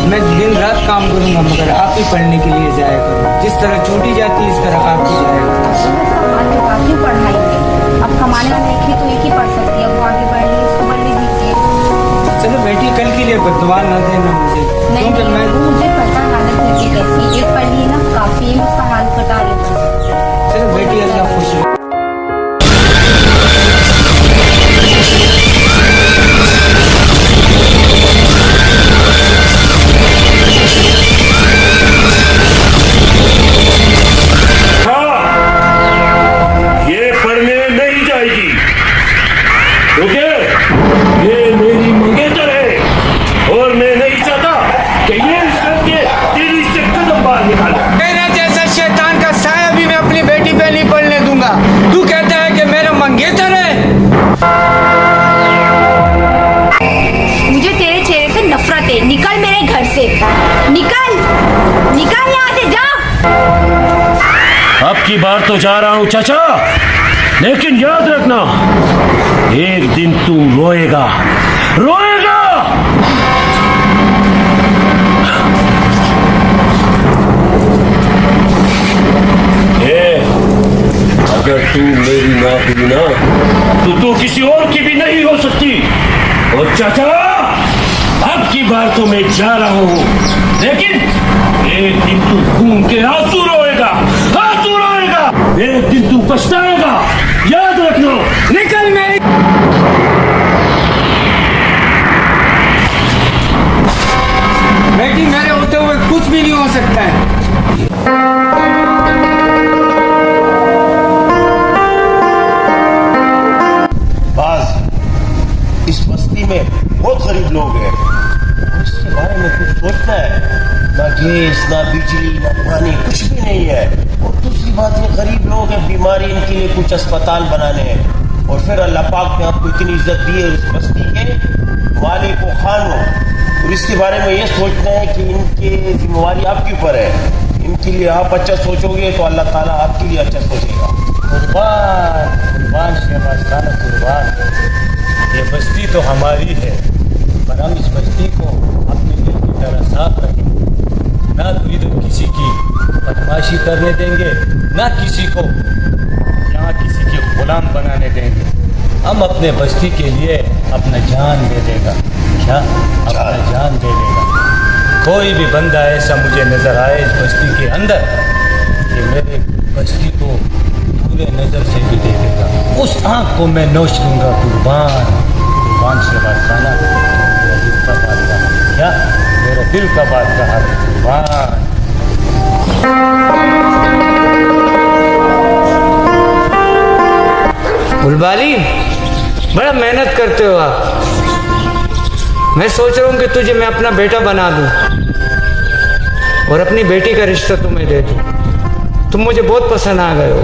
मैं दिन रात काम करूंगा मगर आप ही पढ़ने के लिए जाया करो। जिस तरह छोटी जाती है इस तरह आप भी जाया करो। आगे काफी पढ़ाई है, अब कमाने वाले एक ही तो एक ही पढ़ सकती है, वो आगे बढ़ रही है, उसको बढ़ने दीजिए। चलो बेटी कल के लिए बददुआ न देना मुझे, नहीं क्योंकि मैं मुझे पता हालत बेटी कैसी, एक पढ़ ली ना काफी है, उसका हाल बता रही हूँ। चलो बेटी अल्लाह खुश रहे। मुझे तेरे चेहरे से नफरत है, निकल मेरे घर से, निकल निकल यहाँ से, जा। अब की बार तो जा रहा हूँ चाचा, लेकिन याद रखना एक दिन तू रोएगा रोएगा। अगर तू मेरी ना हुई ना तो तू किसी और की भी नहीं हो सकती। और चाचा अब की बार तो मैं जा रहा हूँ, लेकिन एक दिन तू खून के आंसू रोएगा, आंसू रोएगा, एक दिन तू पछताएगा, याद रखना। निकल मेरी बेटी, मेरे होते हुए कुछ भी नहीं हो सकता है। इस बस्ती में बहुत गरीब लोग हैं, इसके बारे में कुछ सोचना है। ना गैस, ना बिजली, ना पानी, कुछ भी नहीं है। और दूसरी बात ये गरीब लोग हैं, बीमारी, इनके लिए कुछ अस्पताल बनाने हैं। और फिर अल्लाह पाक ने आपको इतनी इज्जत दी है इस बस्ती के मालिक को, खानों, और इसके बारे में ये सोचना है कि इनकी जिम्मेवारी आपके ऊपर है। इनके लिए आप अच्छा सोचोगे तो अल्लाह ताला आपके लिए अच्छा सोचेगा। कुर्बान कुर्बान शहबाज खाना कुर्बान। ये बस्ती तो हमारी है, पर हम इस बस्ती को अपने दिल की तरह साफ रखेंगे। ना तो इधर किसी की बदमाशी करने देंगे, ना किसी को यहाँ किसी के गुलाम बनाने देंगे। हम अपने बस्ती के लिए अपना जान दे देगा। क्या? अपना जान दे देगा। कोई भी बंदा ऐसा मुझे नजर आए इस बस्ती के अंदर कि मेरे बस्ती को पूरे नजर से भी दे देगा, उस आँख को मैं नोच लूँगा। कुर्बान कुर्बान शहबाज खाना, मेरा दिल का बात कहा। क्या? मेरा दिल का बात कहा कुर्बान। बुलबाली, बड़ा मेहनत करते हो आप। मैं सोच रहा हूँ कि तुझे मैं अपना बेटा बना दूँ और अपनी बेटी का रिश्ता तुम्हें दे दूँ। तुम मुझे बहुत पसंद आ गए हो।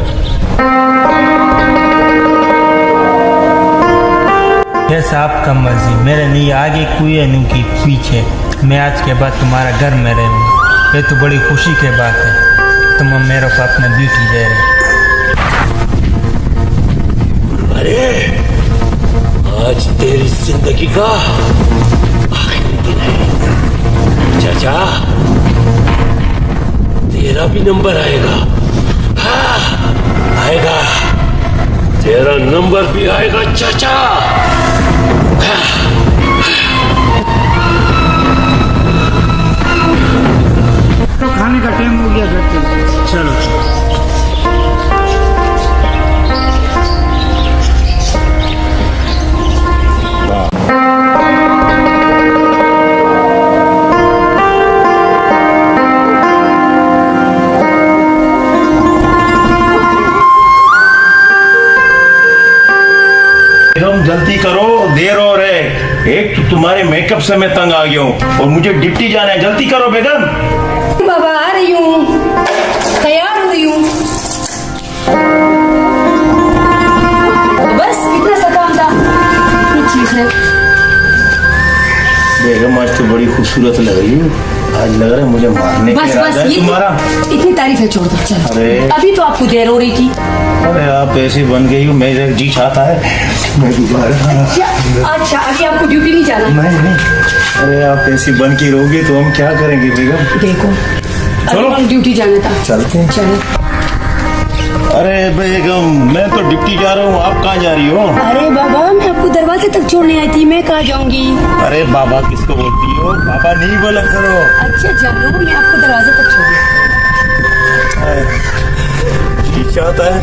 जैसा आपका मर्जी, मेरे नहीं आगे कोई है नहीं कि पीछे। मैं आज के बाद तुम्हारा घर में रहूँगा, ये तो बड़ी खुशी की बात है। तुम मेरे को अपना बेटी दे रहे। अरे आज तेरी जिंदगी का आखिरी दिन है चाचा, तेरा भी नंबर आएगा। हाँ, आएगा, तेरा नंबर भी आएगा चाचा। तो खाने का टाइम हो गया, घर चलो। चलो जल्दी करो, देर हो रहे। एक तो तुम्हारे मेकअप से मैं तंग आ गया हूँ और मुझे डिप्टी जाना है। जल्दी करो बेगम। बाबा आ रही हूँ, तैयार हुई हूँ। बस इतना सा काम था। ठीक है बेगम, आज तो बड़ी खूबसूरत लग रही हो। आज लग रहा है मुझे मारने का इरादा है तुम्हारा। इतनी तारीफें छोड़ दो, चलो। अरे अभी तो आपको देर हो रही थी। अरे आप ऐसी बन गई हो, मेरा जी चाहता है मैं दोबारा। अच्छा, अभी आपको ड्यूटी नहीं जाना? नहीं अरे आप ऐसी बन की रहोगे तो हम क्या करेंगे बेगम? देखो अरे हम ड्यूटी जाना था। चलते हैं। चलो। अरे बेगम, मैं तो डिप्टी जा रहा हूँ, आप कहाँ जा रही हो? अरे बाबा मैं आपको दरवाजे तक छोड़ने आई थी, मैं कहाँ जाऊंगी? अरे बाबा किसको बोलती हो? बाबा नहीं बोला करो। अच्छा चलो, मैं आपको दरवाजे तक छोड़ूंगी। जी चाहता है।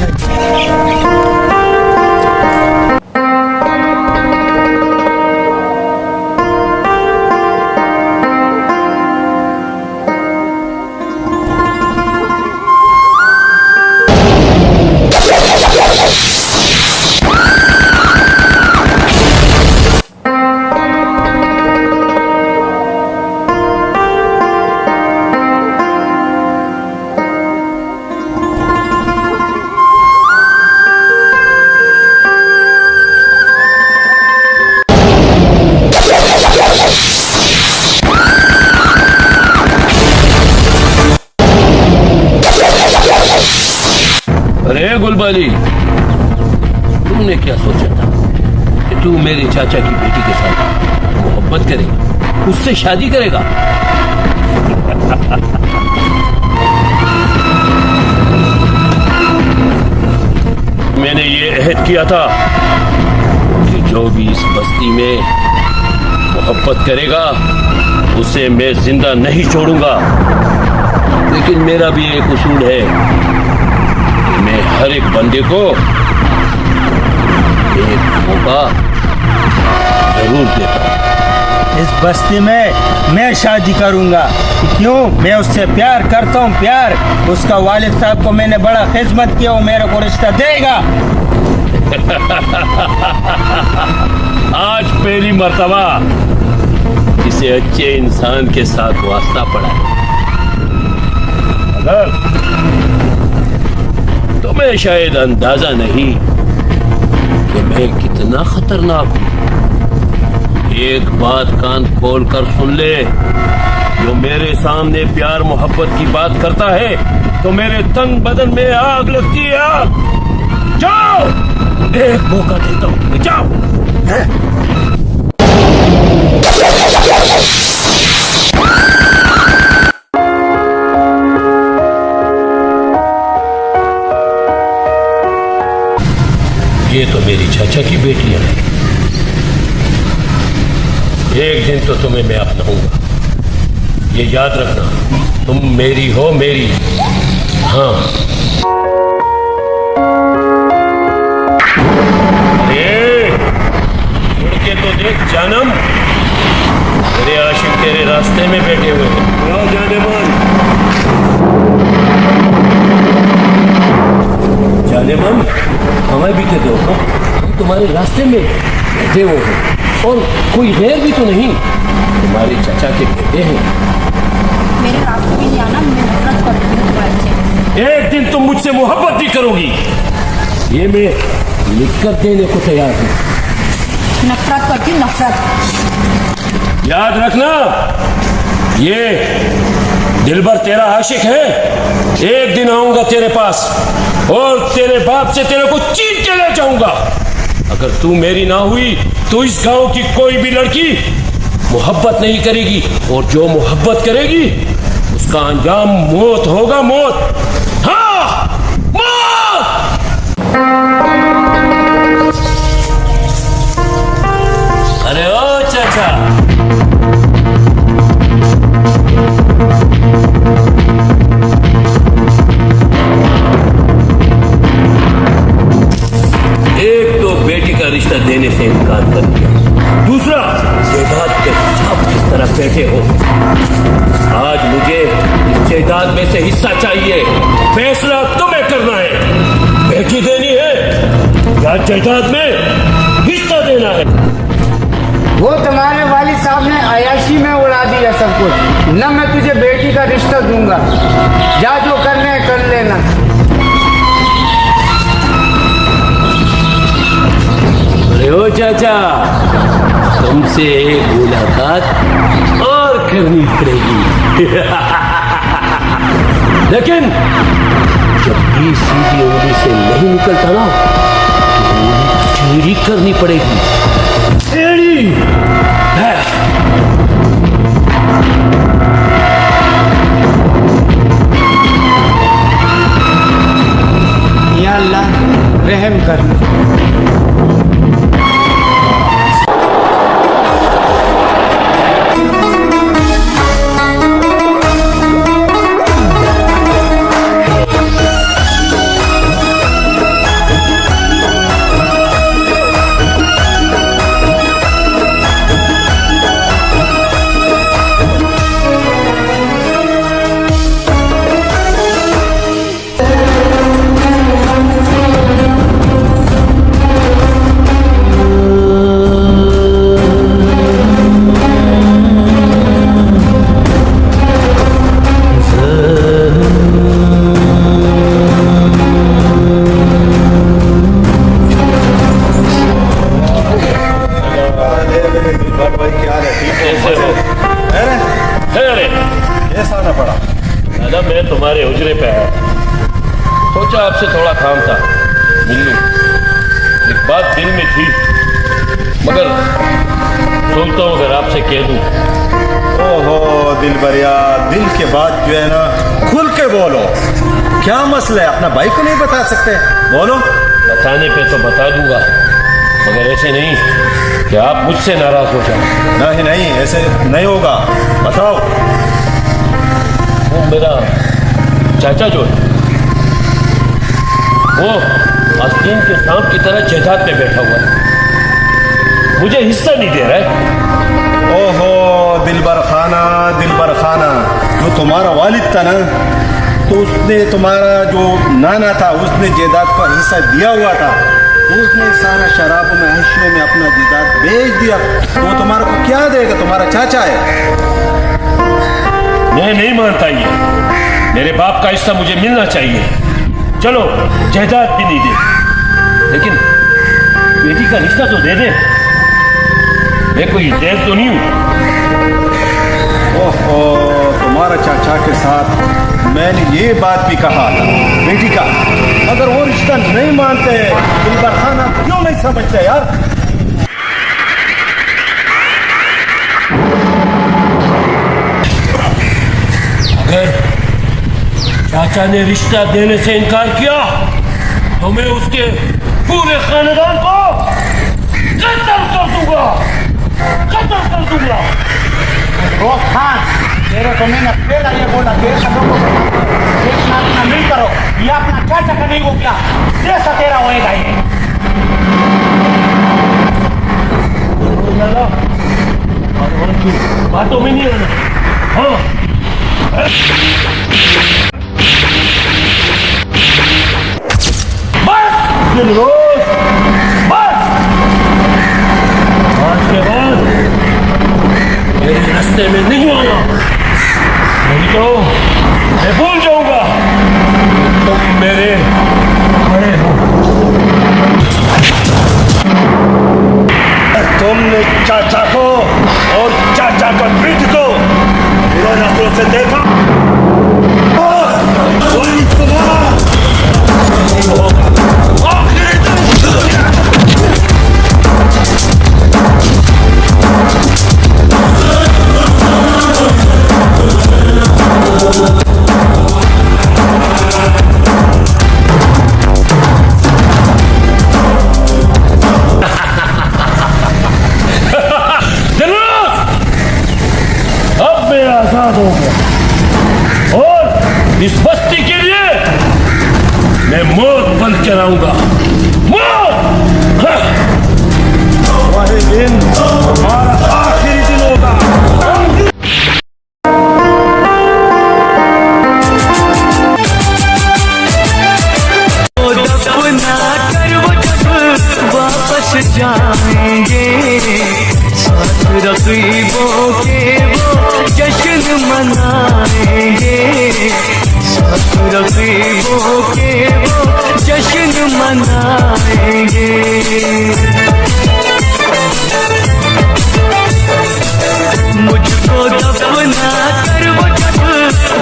अरे गुलबाली, तुमने क्या सोचा था कि तू मेरे चाचा की बेटी के साथ मोहब्बत करेगा, उससे शादी करेगा? मैंने ये अहद किया था कि जो भी इस बस्ती में मोहब्बत करेगा उसे मैं जिंदा नहीं छोड़ूंगा। लेकिन मेरा भी एक उसूल है, मैं हर एक बंदे को एक मौका जरूर देता हूं। इस बस्ती में मैं शादी करूंगा। क्यों? मैं उससे प्यार करता हूं, प्यार। उसका वालिद साहब को मैंने बड़ा खिदमत किया, वो मेरे को रिश्ता देगा। आज पहली मर्तबा किसी अच्छे इंसान के साथ वास्ता पड़ा है। अगर तुम्हें शायद अंदाजा नहीं कि मैं कितना खतरनाक हूं, एक बात कान खोल कर सुन ले। जो मेरे सामने प्यार मोहब्बत की बात करता है तो मेरे तन बदन में आग लगती है, आग। जाओ, एक मौका देता हूं, जाओ। ये तो मेरी चाचा की बेटी है। एक दिन तो तुम्हें मैं अपनाऊंगा, ये याद रखना। तुम मेरी हो, मेरी। हाँ। अरे उड़ के तो देख जानम, तेरे आशिक तेरे रास्ते में बैठे हुए हैं। आओ जानेमान, जानेमान, हमें भी तो देखो, हम तुम्हारे रास्ते में बैठे हुए हैं और कोई गैर भी तो नहीं, तुम्हारे चाचा के बेटे हैं। मेरे रास्ते में नहीं आना, मैं नफरत करती हूँ तुम्हारे से। एक दिन तुम मुझसे मोहब्बत भी करोगी, ये मैं लिख कर देने को तैयार हूँ। नफरत करती हूँ, नफरत। याद रखना, ये दिलबर तेरा आशिक है। एक दिन आऊंगा तेरे पास और तेरे बाप से तेरे को चीर के ले जाऊंगा। अगर तू मेरी ना हुई तो इस गांव की कोई भी लड़की मोहब्बत नहीं करेगी, और जो मोहब्बत करेगी उसका अंजाम मौत होगा, मौत। हाँ, मौत। अरे ओ चाचा, एक तो बेटी का रिश्ता देने से इनकार कर दिया, दूसरा जायदाद के सब किस तरह बैठे हो। आज मुझे इस जायदाद में से हिस्सा चाहिए। फैसला तुम्हें करना है, बेटी देनी है या जायदाद में हिस्सा देना है। वो तुम्हारे वालिद साहब ने अयाशी में उड़ा दिया सब कुछ। न मैं तुझे बेटी का रिश्ता दूंगा, जा जो करने है कर लेना। अरे ओ चाचा, तुमसे एक मुलाकात और करनी पड़ेगी। लेकिन जब भी सीधी उंगली से नहीं निकलता ना, तो टेढ़ी करनी पड़ेगी। टेढ़ी। या अल्लाह रहम कर। दादा मैं तुम्हारे हुजरे पे आया, सोचा आपसे थोड़ा काम था, मिल लूं। एक बात दिल में थी, मगर सोचता हूँ अगर आपसे कह दूं। ओहो दिल भरिया, दिल के बात जो है ना खुल के बोलो। क्या मसला है, अपना भाई को नहीं बता सकते? बोलो। बताने पे तो बता दूंगा, मगर ऐसे नहीं कि आप मुझसे नाराज हो जाए। नहीं नहीं, ऐसे नहीं होगा, बताओ। वो मेरा चाचा जो है, वो आस्तीन के सांप की तरह जायदाद पे बैठा हुआ है, मुझे हिस्सा नहीं दे रहा है। ओहो दिलबर खाना, जो तुम्हारा वालिद था ना, तो उसने तुम्हारा जो नाना था उसने जायदाद पर हिस्सा दिया हुआ था, उसने सारा शराबों में हंसियों में अपना जायदाद बेच दिया, तो वो तुम्हारा को क्या देगा? तुम्हारा चाचा है। मैं नहीं मानता, ये मेरे बाप का हिस्सा मुझे मिलना चाहिए। चलो जायदाद भी नहीं दे, लेकिन बेटी का रिश्ता तो दे दे। मैं कोई देव तो नहीं हूं। ओहो तुम्हारा चाचा के साथ मैंने ये बात भी कहा था बेटी का, अगर वो रिश्ता नहीं मानते दिलबर खान, आप क्यों नहीं समझते यार? अगर चाचा ने रिश्ता देने से इनकार किया तो मैं उसके पूरे खानदान को कत्ल कर दूंगा। रोज खान, तेरे को मैंने पहला ये बोला, देश का लोगों को देखना अपना नहीं करो, ये अपना चाचा का नहीं हो गया, जैसा तेरा होएगा ये। बातों में नहीं आना। हाँ रोज बस, आज के बाद मेरे रास्ते में नहीं आना, नहीं तो मैं भूल जाऊंगा तुम मेरे बड़े हो। तुमने चाचा को और चाचा का बेटी को बिना नजरों से देखा, वही तुम्हारा आजाद हो गया और इस बस्ती के लिए मैं मौत बन कर आऊंगा। मौत वही दिन हमारा आखिरी दिन होगा। वापस जाएंगे साथ रकीबों के वो जश्न मनाएंगे, साथ रकीबों के वो जश्न मनाएंगे। मुझको दफना कर वो जब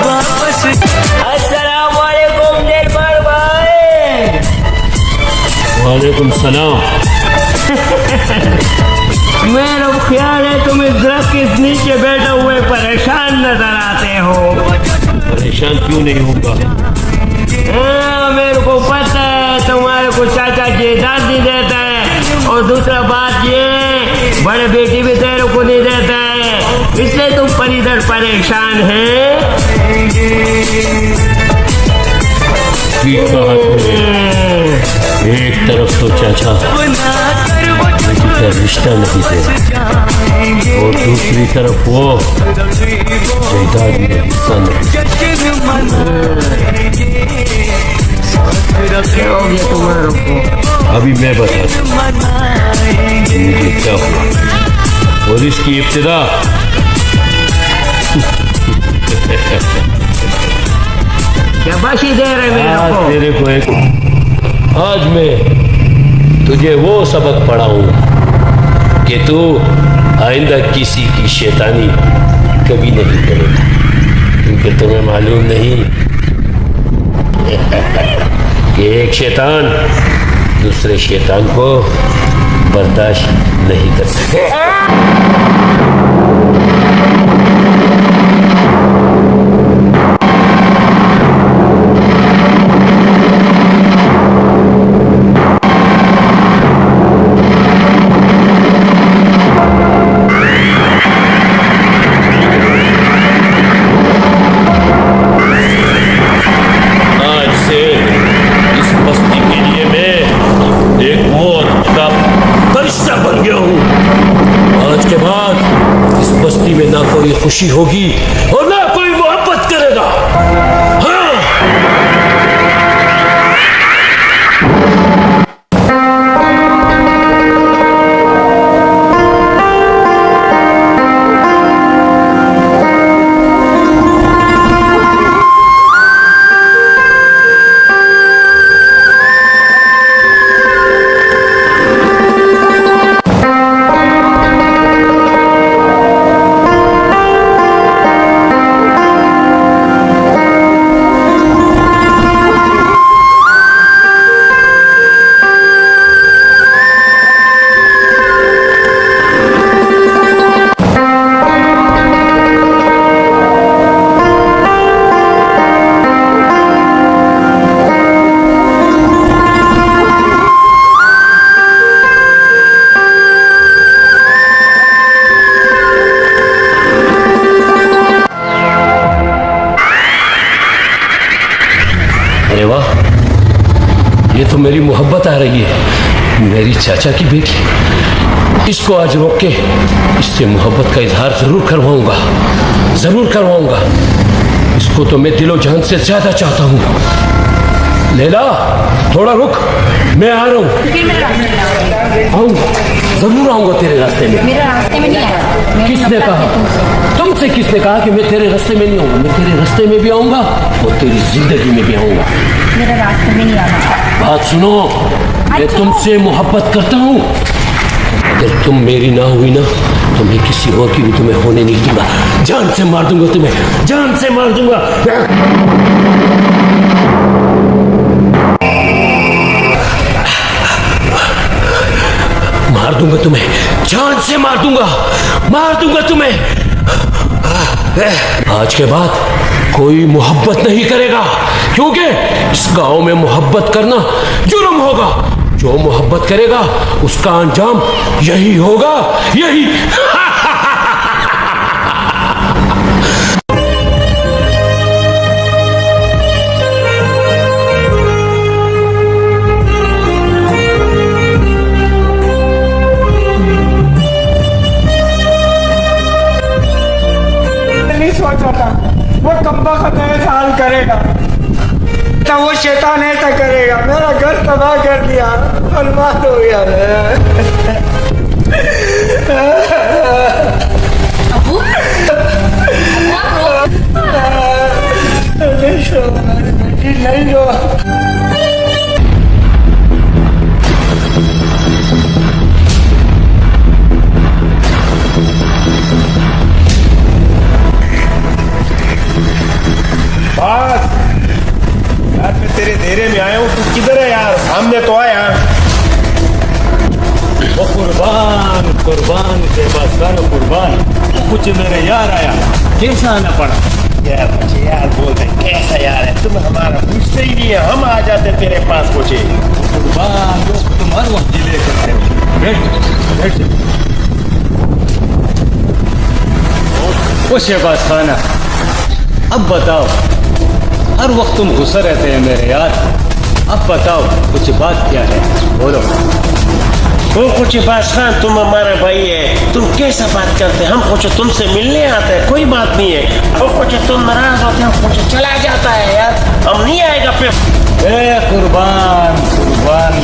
वापस। अस्सलाम वालेकुम दिलबर भाई। वालेकुम सलाम। मेरा क्या है, तुम इस दरख्त के नीचे बैठे हुए परेशान नजर आते हो। परेशान क्यों नहीं होगा? मेरे को पता है तुम्हारे को चाचा जायदाद नहीं देता है, और दूसरा बात ये बड़े बेटी भी तेरे को नहीं देता है, इसलिए तुम पर इधर परेशान है। ठीक कहा तुमने। एक तरफ तो चाचा मुझे रिश्ता नहीं देता, और दूसरी तरफ वो जायदाद में हिस्सा नहीं। क्या हो गया तुम्हारे को? अभी मैं बताता हूँ मुझे क्या हुआ और इसकी इब्तिदा। शाबाशी दे रहे मेरे को। तेरे को एक आज मैं तुझे वो सबक पढ़ाऊंगा कि तू आइंदा किसी की शैतानी कभी नहीं करेगा, क्योंकि तुम्हें मालूम नहीं कि एक शैतान दूसरे शैतान को बर्दाश्त नहीं कर सकता। खुशी होगी और ना कोई मोहब्बत करेगा। हाँ। अरे वाह, ये तो मेरी मोहब्बत आ रही है, मेरी चाचा की बेटी। इसको आज रोक के इससे मोहब्बत का इजहार जरूर करवाऊंगा। इसको तो मैं दिलो जान से ज्यादा चाहता हूँ। लैला थोड़ा रुक, मैं आ रहा हूँ। आऊंगा, जरूर आऊंगा तेरे रास्ते में। मेरे रास्ते में नहीं आया। किसने कहा? तुमसे किसने कहा कि मैं तेरे रास्ते में नहीं आऊंगा? मैं तेरे रास्ते में भी आऊंगा और तेरी जिंदगी में भी आऊंगा। मेरे रास्ते में नहीं आना। बात सुनो, मैं तुमसे मोहब्बत करता हूँ। अगर तुम मेरी ना हुई ना तो मैं किसी और की भी तुम्हें होने नहीं दूंगा। जान से मार दूंगा तुम्हें, जान से मार दूंगा। मार दूंगा तुम्हें, जान से मार दूंगा तुम्हें। आज के बाद कोई मोहब्बत नहीं करेगा, क्योंकि इस गांव में मोहब्बत करना जुर्म होगा। जो मोहब्बत करेगा उसका अंजाम यही होगा, यही। सोचा था वो कमबख्त ऐसा हाल करेगा, तो वो शैतान ऐसा करेगा। मेरा घर तबाह कर दिया, बर्बाद हो गया। नहीं रो। यार मैं तेरे देरे में आया हूँ, तू किधर है यार? सामने तो आ यार। वो कुर्बान कुर्बान शहबाज खान कुर्बान, कुछ मेरे यार आया, कैसा आना पड़ा? क्या बच्चे यार बोल रहे कैसा यार है, तुम हमारा पूछते ही नहीं है, हम आ जाते तेरे पास पूछे। कुर्बान लोग तुम हर वक्त डिले करते हो। बैठ। ओ शहबाज खाना, अब बताओ, हर वक्त तुम गुस्सा रहते हैं मेरे यार, अब बताओ कुछ बात क्या है, बोलो। तो कुछ बात खान, तुम हमारा भाई है, तुम कैसा बात करते हैं, हम कुछ तुमसे मिलने आते हैं, कोई बात नहीं है, और कुछ तुम नाराज होते हैं, कुछ चला जाता है यार, हम नहीं आएगा फिर। ए कुर्बान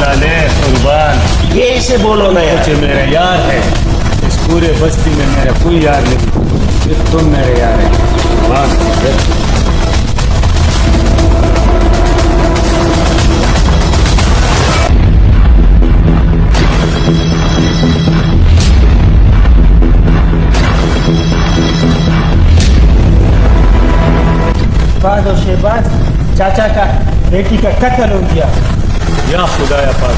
लाले कुर्बान, ये ऐसे बोलो ना यार। कुछ मेरे यार है, इस पूरे बस्ती में मेरा कोई यार नहीं, सिर्फ तुम मेरे यार है। कुर्बान बाद और शहबाज, चाचा का बेटी का कत्ल हो गया। या खुदाया पाक,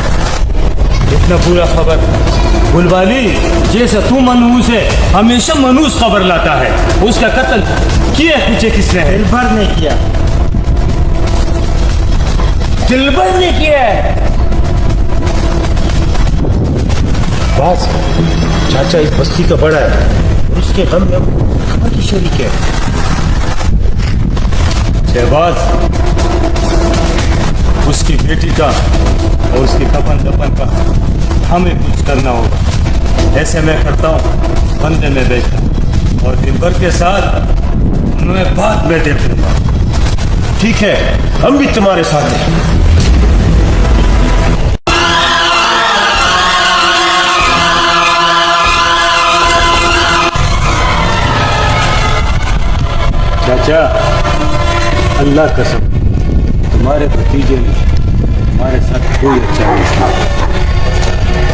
इतना पूरा खबर बुलवाली जैसा तू मनहूस है, हमेशा मनहूस खबर लाता है। उसका कत्ल किया पीछे किसने है? दिलबर ने किया। दिलबर ने किया है? बस चाचा इस बस्ती का बड़ा है और उसके गम में खबर की शरीक है। शहबाज, उसकी बेटी का और उसकी कफन दफन का हमें कुछ करना होगा। ऐसे मैं करता हूँ, बंदे में भेजता हूँ और दिन भर के साथ मैं बाद में देख लूंगा। ठीक है, हम भी तुम्हारे साथ हैं। चाचा, अल्लाह कसम, तुम्हारे भतीजे ने हमारे साथ कोई अच्छा नहीं था,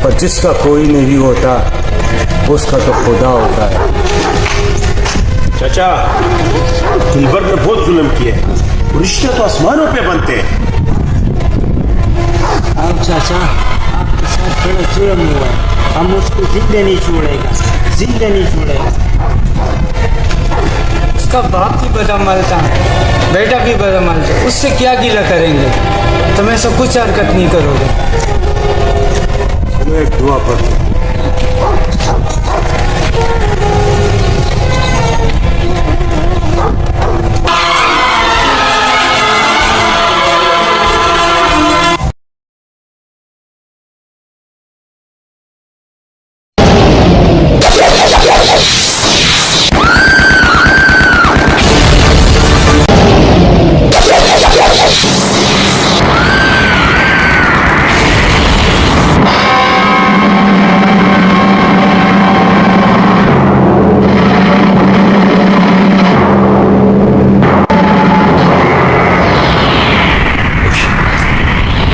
पर जिसका कोई नहीं होता उसका तो खुदा होता है। चाचा, दिलबर ने बहुत जुल्म किया है, रिश्ते तो आसमानों पे बनते हैं। अब चाचा आपके साथ बड़ा जुल्म हुआ, हम उसको जिंदा नहीं छोड़ेगा, जिंदा नहीं छोड़ेगा। उसका बाप भी बदअमल था, बेटा भी बदअमल था, उससे क्या गिला करेंगे? तुम ऐसा कुछ हरकत नहीं करोगे। चलो एक दुआ पढ़ते हैं।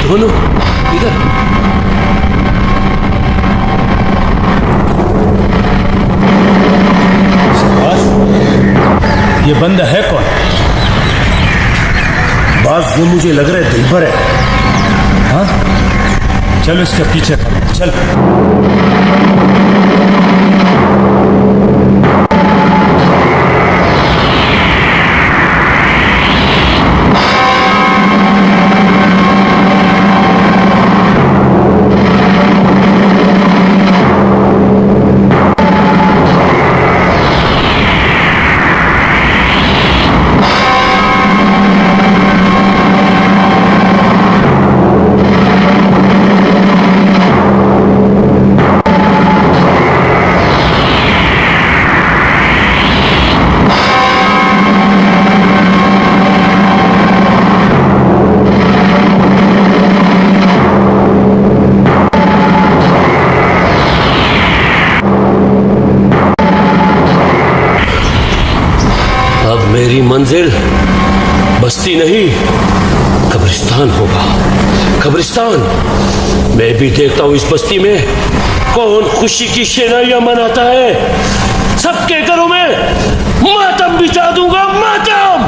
दोनों इधर। ये बंदा है कौन? बात जो मुझे लग रहा है दिलबर है। हाँ, चलो इसके पीछे चल। मेरी मंजिल बस्ती नहीं, कब्रिस्तान होगा। कब्रिस्तान। मैं भी देखता हूं इस बस्ती में कौन खुशी की शेनाइयां मनाता है। सबके घरों में मातम बिछा दूंगा, मातम।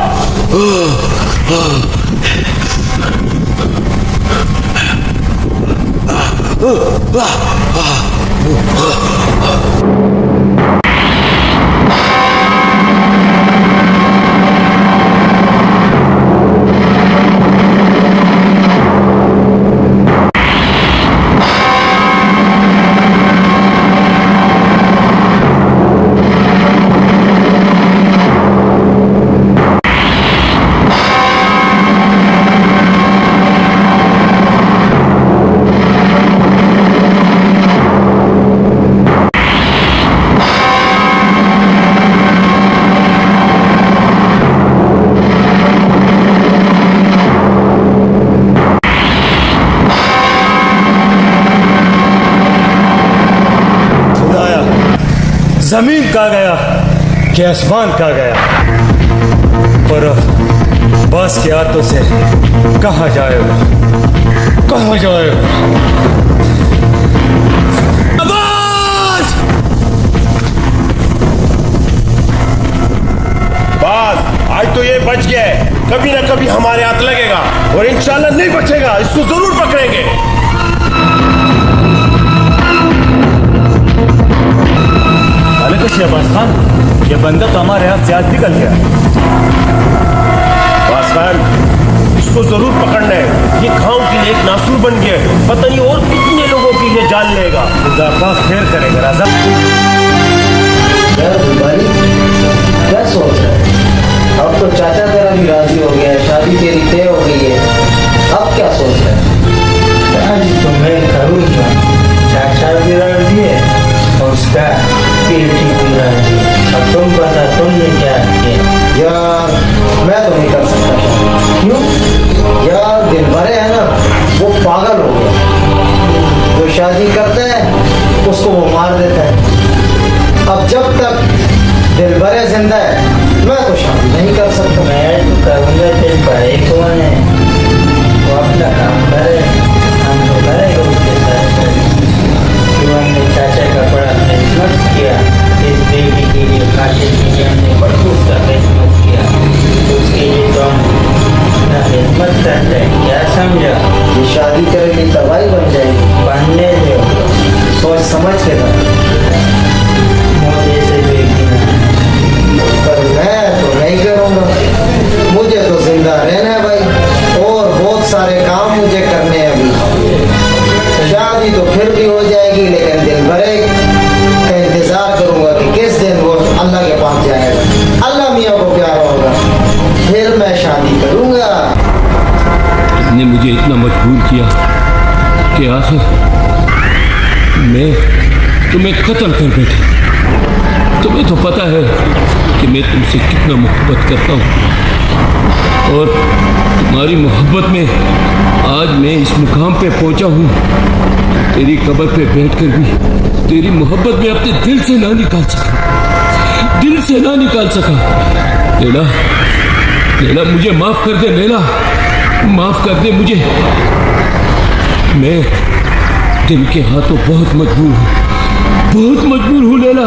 जमीन का गया कि आसमान का गया, पर बस के हाथों से कहाँ जाएगा, कहाँ जाएगा। बस आज तो ये बच गया है, कभी ना कभी हमारे हाथ लगेगा और इंशाल्लाह नहीं बचेगा, इसको जरूर पकड़ेंगे। अब्बास खान, ये बंदा तो हमारे हाथ से आज निकल गया। अब्बास खान, इसको जरूर पकड़ना है, ये गांव के लिए एक नासूर बन गया है, पता नहीं और कितने लोगों की ये जान लेगा। खुदा पाक खैर करेगा। राजा क्या सोच रहा है? अब तो चाचा तेरा भी राजी हो गया है, शादी तेरी तय हो गई है, अब क्या सोच रहा है? शादी तो मैं करूँगा, चाचा भी राजी है और उसका बेटी भी राजी है। अब तुम बता, तुमने क्या किया? यार मैं तो नहीं कर सकता। क्यों? यार दिल भरे है ना, वो पागल हो गया, वो शादी करता है उसको वो मार देता है। अब जब तक दिल भरे जिंदा है मैं तो शादी नहीं कर सकता। मैं तो करूँगा, दिल भरे कौन है, वो अपना काम करे, हम तो करेंगे उसके साथ। हमने चाचा का बड़ा खिदमत किया, इस बेटी के लिए काशिश के लिए हमने बड़ूस का खिदमत किया, उसके लिए तो हम अपना खिदमत करते हैं। क्या समझा? ये शादी करेगी तबाही बन जाएगी, बनने दो, सोच समझ के ना, मुझे से बेटी ना, पर मैं तो नहीं करूँगा, मुझे तो जिंदा रहना है भाई, और बहुत सारे काम मुझे करने हैं अभी। शादी तो फिर भी हो जाएगी, लेकिन दिल भरे का इंतजार करूंगा कि किस दिन वो अल्लाह के पास जाएगा, अल्लाह मियाँ को प्यारा होगा, फिर मैं शादी करूंगा। ने मुझे इतना मजबूर किया कि आखिर मैं तुम्हें कत्ल कर बैठा। तुम्हें तो पता है कि मैं तुमसे कितना मोहब्बत करता हूँ, और तुम्हारी मोहब्बत में आज मैं इस मुकाम पे पहुंचा हूँ। तेरी कब्र पे बैठकर भी तेरी मोहब्बत में अपने दिल से ना निकाल सका, दिल से ना निकाल सका। लैला, लैला मुझे माफ कर दे, लैला माफ कर दे मुझे। मैं दिल के हाथों बहुत मजबूर हूँ, बहुत मजबूर हूँ लैला,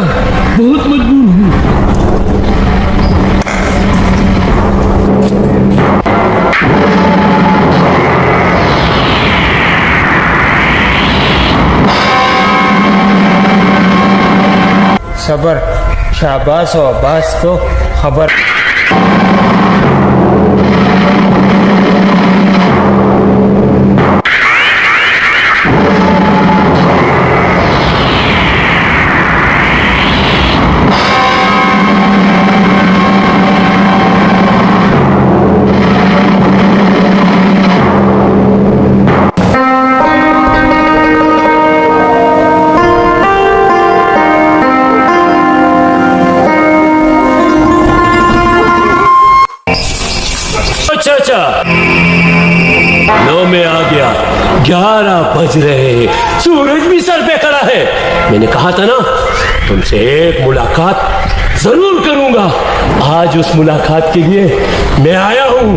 बहुत मजबूर हूँ। सबर, शाबाश और अब्बास को खबर। चाचा 9 में आ गया, 11 बज रहे हैं, सूरज भी सर पे खड़ा है। मैंने कहा था ना तुमसे एक मुलाकात जरूर करूंगा, आज उस मुलाकात के लिए मैं आया हूं।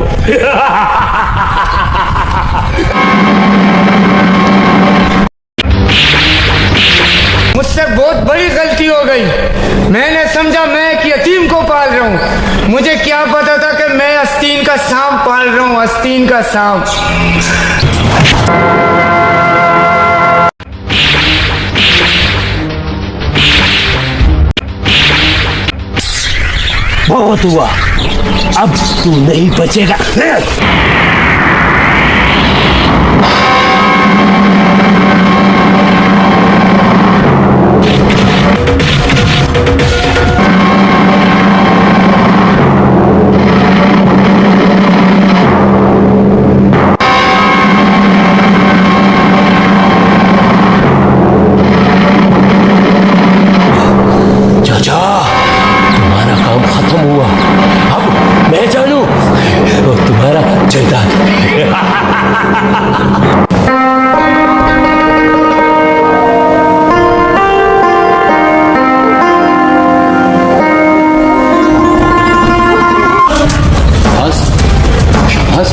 मुझसे बहुत बड़ी गलती हो गई। मैंने समझा मैं एक यतीम को पाल रहा हूँ, मुझे क्या पता था कि मैं आस्तीन का सांप पाल रहा हूँ, आस्तीन का सांप। बहुत हुआ, अब तू नहीं बचेगा। चाचा, तुम्हारा काम खत्म हुआ, अब मैं जानू और तुम्हारा जायदाद। शाबाश, शाबाश।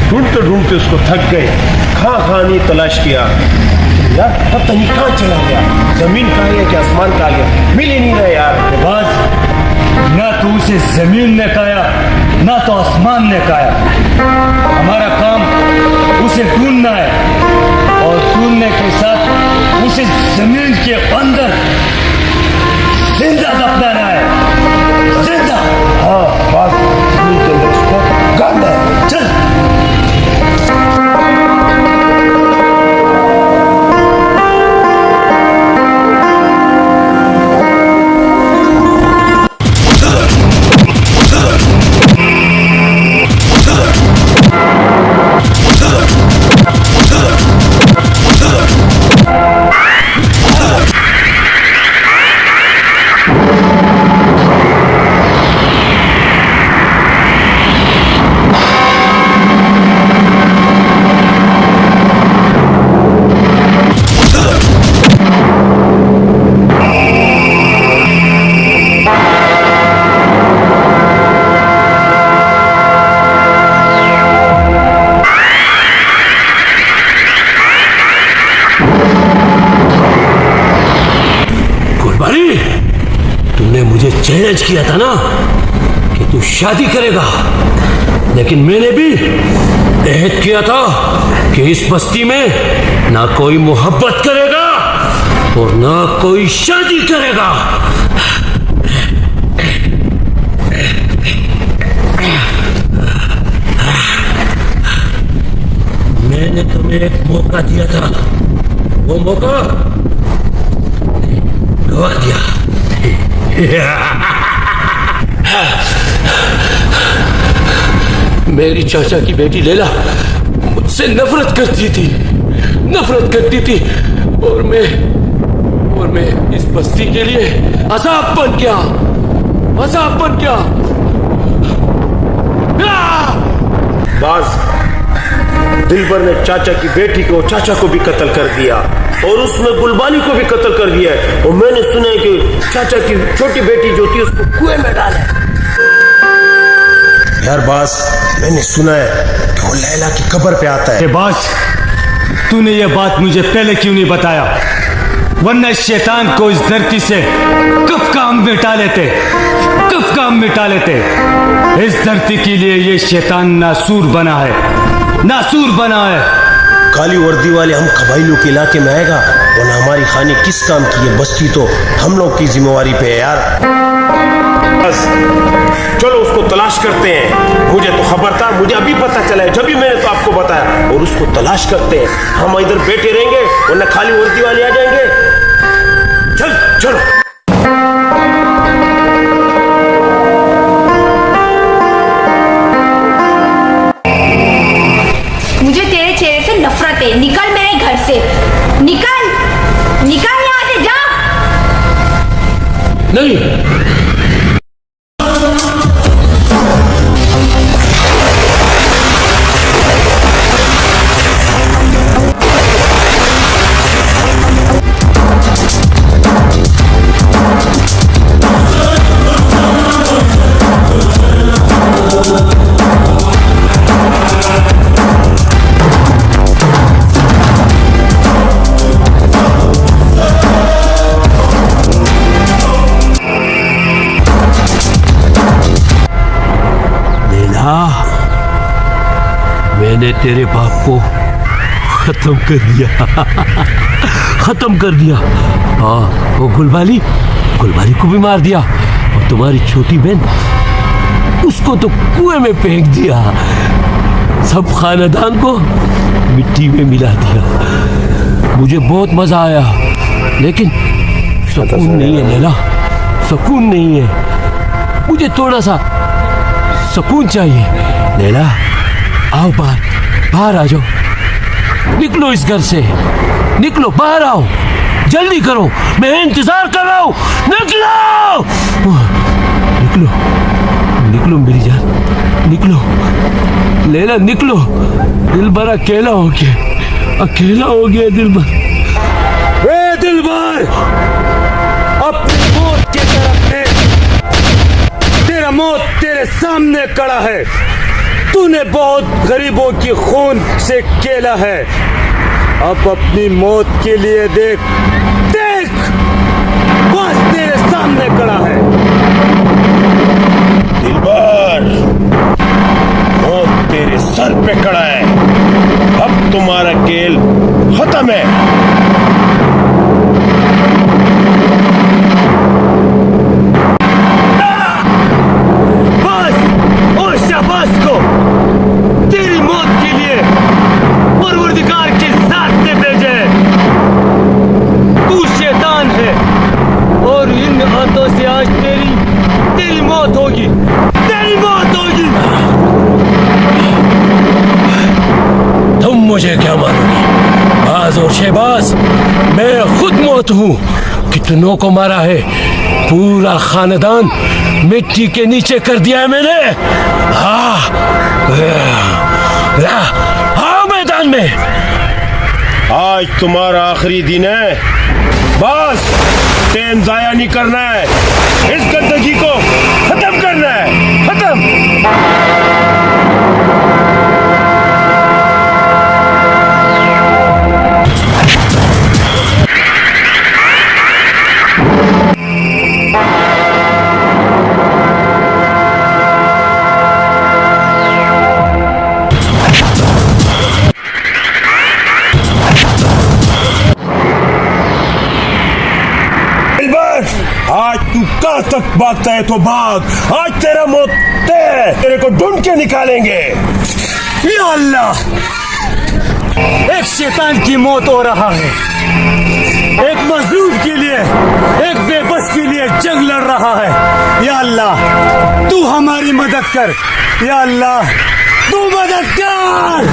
ढूंढते ढूंढते उसको थक गए, कहाँ नहीं तलाश किया यार, पता नहीं कहाँ चला गया, जमीन कहाँ गया कि आसमान कहाँ गया, मिल ही नहीं रहा यार। बस ना तो उसे जमीन ने खाया ना तो आसमान ने खाया। हमारा काम उसे ढूंढना है और ढूंढने के साथ उसे जमीन के अंदर जिंदा दफनाना है, जिंदा। हाँ बस जमीन के अंदर उसको गाड़ना है। चल। तुमने मुझे चैलेंज किया था ना कि तू शादी करेगा, लेकिन मैंने भी अहद किया था कि इस बस्ती में ना कोई मोहब्बत करेगा और ना कोई शादी करेगा। मैंने तुम्हें एक मौका दिया था, वो मौका गवा दिया। मेरी चाचा की बेटी लैला मुझसे नफरत करती थी और मैं इस बस्ती के लिए अजाब बन गया। बाज दिलबर ने चाचा की बेटी को, चाचा को भी कत्ल कर दिया और उसमें गुलबानी को भी कत्ल कर दिया है। और मैंने सुना है कि चाचा की छोटी बेटी जो थी उसको कुएं में डाला। यार बास, मैंने सुना है कि वो लैला की कब्र पे आता है। बास, तूने ये बात मुझे पहले क्यों नहीं बताया, वरना इस शैतान को इस धरती से कब काम मिटा लेते। इस धरती के लिए ये शैतान नासूर बना है। काली वर्दी वाले हम कबाइलों के इलाके में आएगा, वरना हमारी खाने किस काम की है, बस्ती तो हम लोग की जिम्मेवारी पे है यार। बस चलो उसको तलाश करते हैं। मुझे तो खबर था, मुझे अभी पता चला है, जब भी मैंने तो आपको बताया। और उसको तलाश करते हैं, हम इधर बैठे रहेंगे वरना खाली वर्दी वाले आ जाएंगे। चलो मुझे तेरे चेहरे से नफरत है, निकल मेरे घर से, निकल यहाँ से, जा। नहीं, मैंने तेरे बाप को खत्म कर दिया। खत्म कर दिया। हाँ, वो गुलबाली को भी मार दिया, और तुम्हारी छोटी बहन उसको तो कुएं में फेंक दिया। सब खानदान को मिट्टी में मिला दिया। मुझे बहुत मजा आया, लेकिन सुकून नहीं है लैला, सुकून नहीं है। मुझे थोड़ा सा सुकून चाहिए। लैला, आओ बाहर आ जाओ। निकलो इस घर से, निकलो, बाहर आओ, जल्दी करो, मैं इंतजार कर रहा हूं। निकलो, निकलो, निकलो मेरी जान, निकलो लैला, निकलो। दिल भर अकेला हो गया दिलबर। ए दिलबर, अपनी मौत की तरफ देख, तेरा मौत तेरे सामने खड़ा है। तूने बहुत गरीबों की खून से खेला है, अब अपनी मौत के लिए देख, बस तेरे सामने खड़ा है। दिलबर, मौत तेरे सर पे खड़ा है, अब तुम्हारा खेल खत्म है। शाबाश को तेरी मौत के लिए परवरदिगार के साथ ने भेजे। तू शैतान है, और इन हाथों से आज तेरी मौत होगी, तेरी मौत होगी। तुम मुझे क्या मारोगी, बाज और शहबाज? मैं खुद मौत हूँ। कितनों को मारा है, पूरा खानदान मिट्टी के नीचे कर दिया है मैंने। आओ मैदान में। आज तुम्हारा आखिरी दिन है, बस टाइम जाया नहीं करना है, इस गंदगी को खत्म करना है, खत्म। आज तू कहां तक भागता है तो भाग, आज तेरा मौत तेरे को ढूंढ के निकालेंगे। या अल्लाह, एक शैतान की मौत हो रहा है, एक मजलूम के लिए, एक बेबस के लिए जंग लड़ रहा है। या अल्लाह, तू हमारी मदद कर, या अल्लाह तू मदद कर।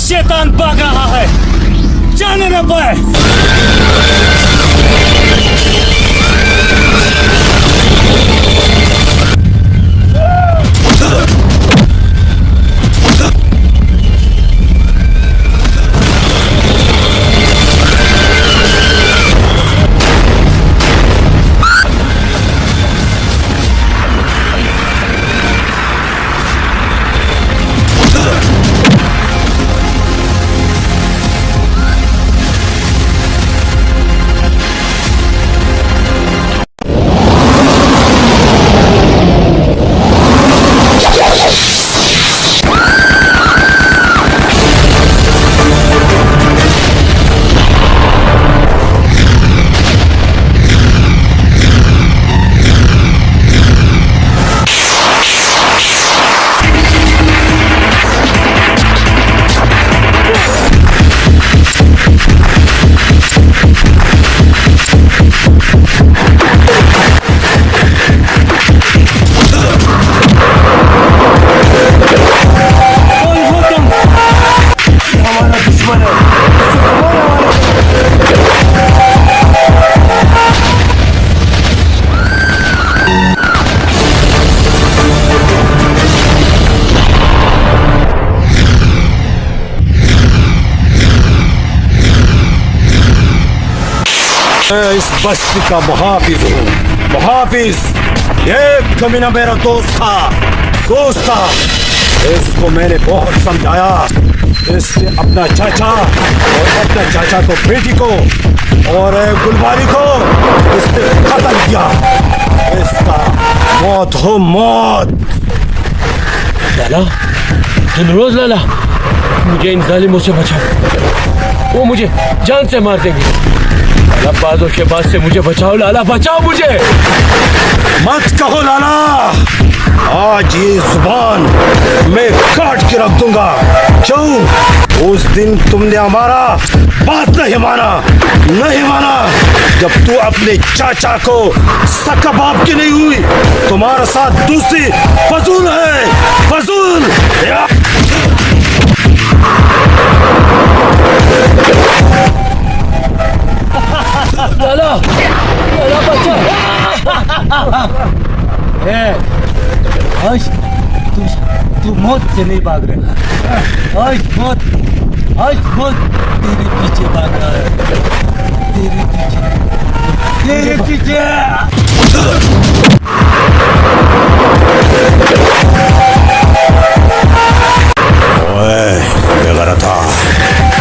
शैतान भाग रहा है, जाने न पाए। मैं इस बस्ती का मुहाफिज हूँ। हाफिज, ये कमीना मेरा दोस्त था। इसको मैंने बहुत समझाया। इसने अपना चाचा और अपना चाचा को बेटी को और गुलबारी को इसने कत्ल किया। इसका मौत हो मौत। लाला, दिलरोज लाला, मुझे इन जालिमों से बचाओ। वो मुझे जान से मार देंगे। लाला, बाज़ और शहबाज से मुझे बचाओ। लाला, बचाओ मुझे। मत कहो लाला, आज ये जुबान मैं काट के रख दूंगा। क्यों? उस दिन तुमने हमारा बात नहीं माना जब तू अपने चाचा को सक्का बाप की नहीं हुई। तुम्हारे साथ दूसरी फजूल है, फजूल। लाला, लाला बचा। आज तू मौत से नहीं भाग रहा। आज मौत तेरे पीछे भाग रहा है। तेरे पीछे। ओए बेगैरत था,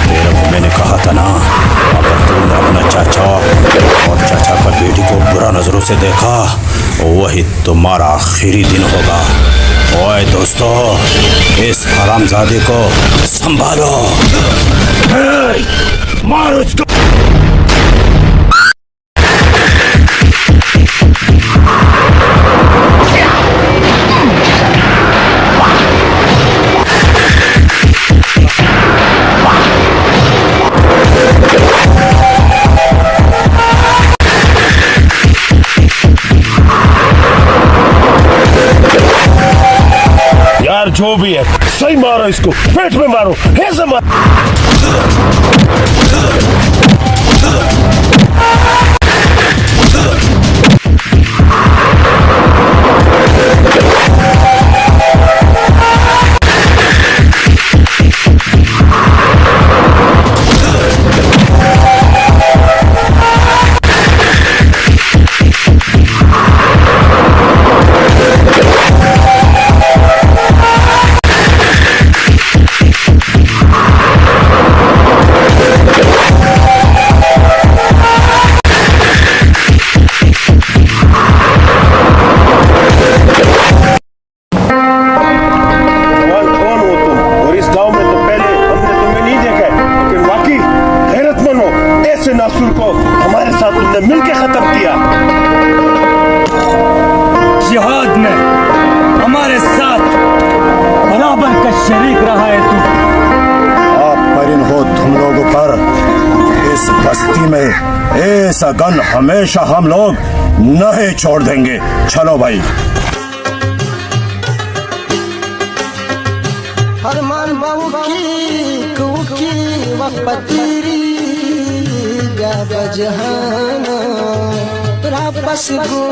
तेरे को मैंने कहा था ना, अगर तूने अपना चाचा और चाचा का बेटी को बुरा नजरों से देखा, वही तुम्हारा आखिरी दिन होगा। ओए दोस्तों, इस हरामजादे को संभालो। मारो इसको। यार, जो भी है सही मारो इसको, पेट में मारो। ऐसे मारो। नासुर को हमारे साथ तुमने मिलकर खत्म किया। जिहाद में हमारे साथ बराबर का शरीक रहा है तू। आप परिन हो तुम लोगों पर। इस बस्ती में ऐसा गन हमेशा हम लोग नहीं छोड़ देंगे। चलो भाई। हरमान बाबू की वक्पतीरी जहाना वापस गो